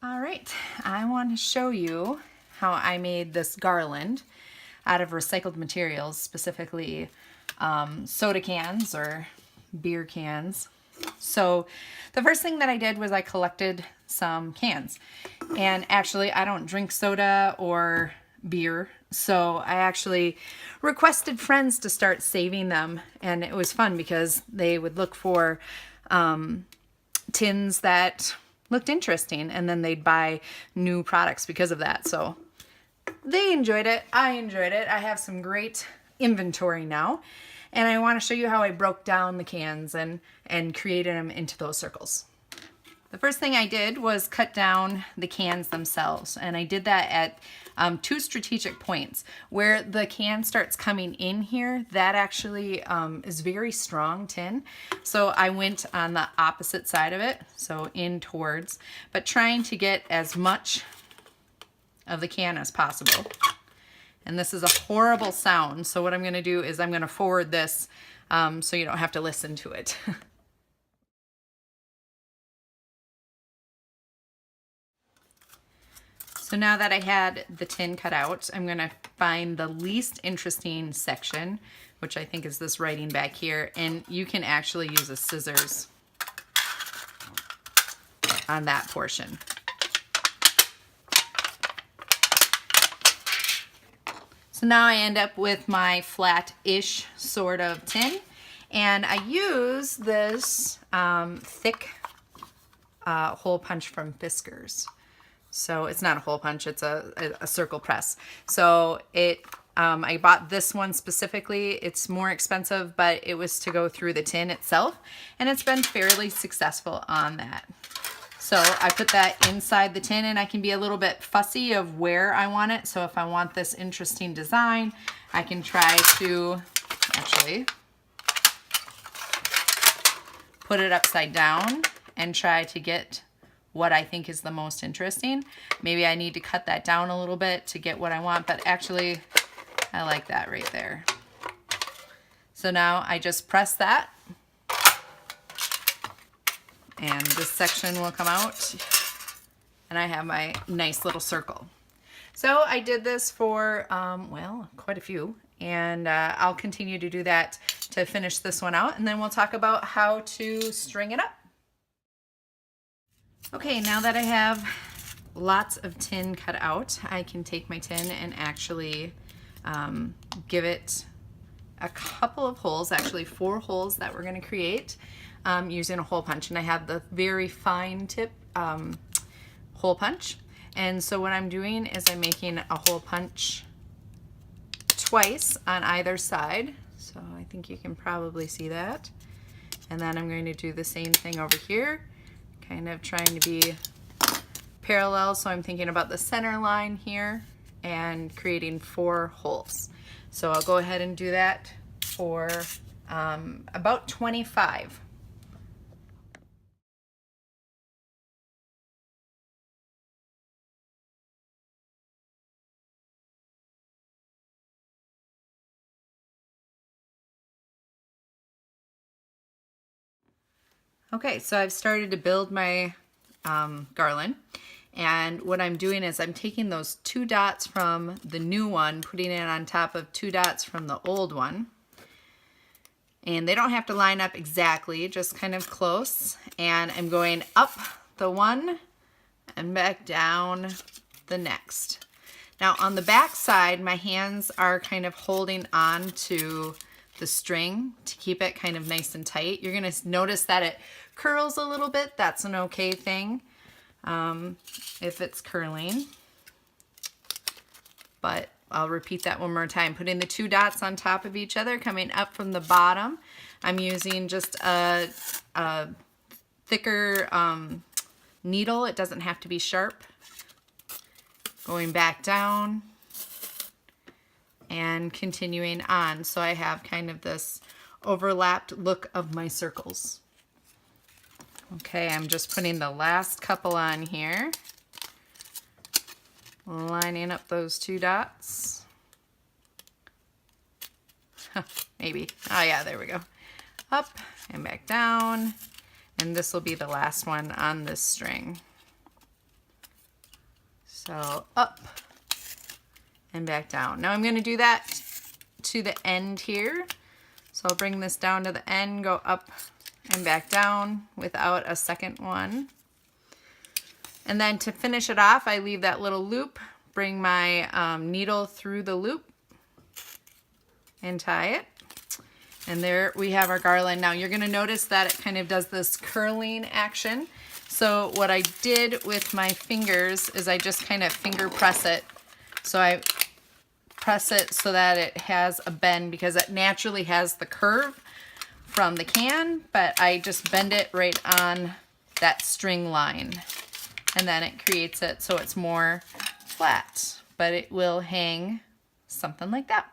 All right, I want to show you how I made this garland out of recycled materials, specifically soda cans or beer cans. So the first thing that I did was I collected some cans. And actually, I don't drink soda or beer, so I actually requested friends to start saving them. And it was fun because they would look for tins that looked interesting, and then they'd buy new products because of that. So they enjoyed it. I enjoyed it. I have some great inventory now, and I want to show you how I broke down the cans and created them into those circles. The first thing I did was cut down the cans themselves, and I did that at two strategic points. Where the can starts coming in here, that actually is very strong tin. So I went on the opposite side of it, so in towards, but trying to get as much of the can as possible. And this is a horrible sound, so what I'm going to do is I'm going to forward this so you don't have to listen to it. So now that I had the tin cut out, I'm going to find the least interesting section, which I think is this writing back here, and you can actually use a scissors on that portion. So now I end up with my flat-ish sort of tin, and I use this thick hole punch from Fiskars. So it's not a hole punch, it's a circle press. So I bought this one specifically. It's more expensive, but it was to go through the tin itself, and it's been fairly successful on that. So I put that inside the tin, and I can be a little bit fussy of where I want it. So if I want this interesting design, I can try to actually put it upside down and try to get what I think is the most interesting. Maybe I need to cut that down a little bit to get what I want, but actually I like that right there. So now I just press that, and this section will come out, and I have my nice little circle. So I did this for, well, quite a few, and I'll continue to do that to finish this one out, and then we'll talk about how to string it up. Okay, now that I have lots of tin cut out, I can take my tin and actually give it a couple of holes, actually 4 holes that we're going to create using a hole punch. And I have the very fine tip hole punch. And so what I'm doing is I'm making a hole punch twice on either side. So I think you can probably see that. And then I'm going to do the same thing over here, kind of trying to be parallel. So I'm thinking about the center line here and creating 4 holes. So I'll go ahead and do that for about 25. Okay, so I've started to build my garland, and what I'm doing is I'm taking those 2 dots from the new one, putting it on top of 2 dots from the old one, and they don't have to line up exactly, just kind of close, and I'm going up the one and back down the next. Now on the back side, my hands are kind of holding on to the string to keep it kind of nice and tight. You're going to notice that it curls a little bit. That's an okay thing if it's curling. But I'll repeat that one more time. Putting the 2 dots on top of each other, coming up from the bottom. I'm using just a thicker needle. It doesn't have to be sharp. Going back down and continuing on. So I have kind of this overlapped look of my circles. Okay, I'm just putting the last couple on here. Lining up those 2 dots. Maybe. Oh yeah, there we go. Up and back down. And this will be the last one on this string. So up and back down. Now I'm going to do that to the end here. So I'll bring this down to the end, go up and back down without a second one. And then to finish it off, I leave that little loop, bring my needle through the loop and tie it. And there we have our garland. Now you're gonna notice that it kind of does this curling action. So what I did with my fingers is I just kind of finger press it. So I press it so that it has a bend, because it naturally has the curve from the can, but I just bend it right on that string line. And then it creates it so it's more flat, but it will hang something like that.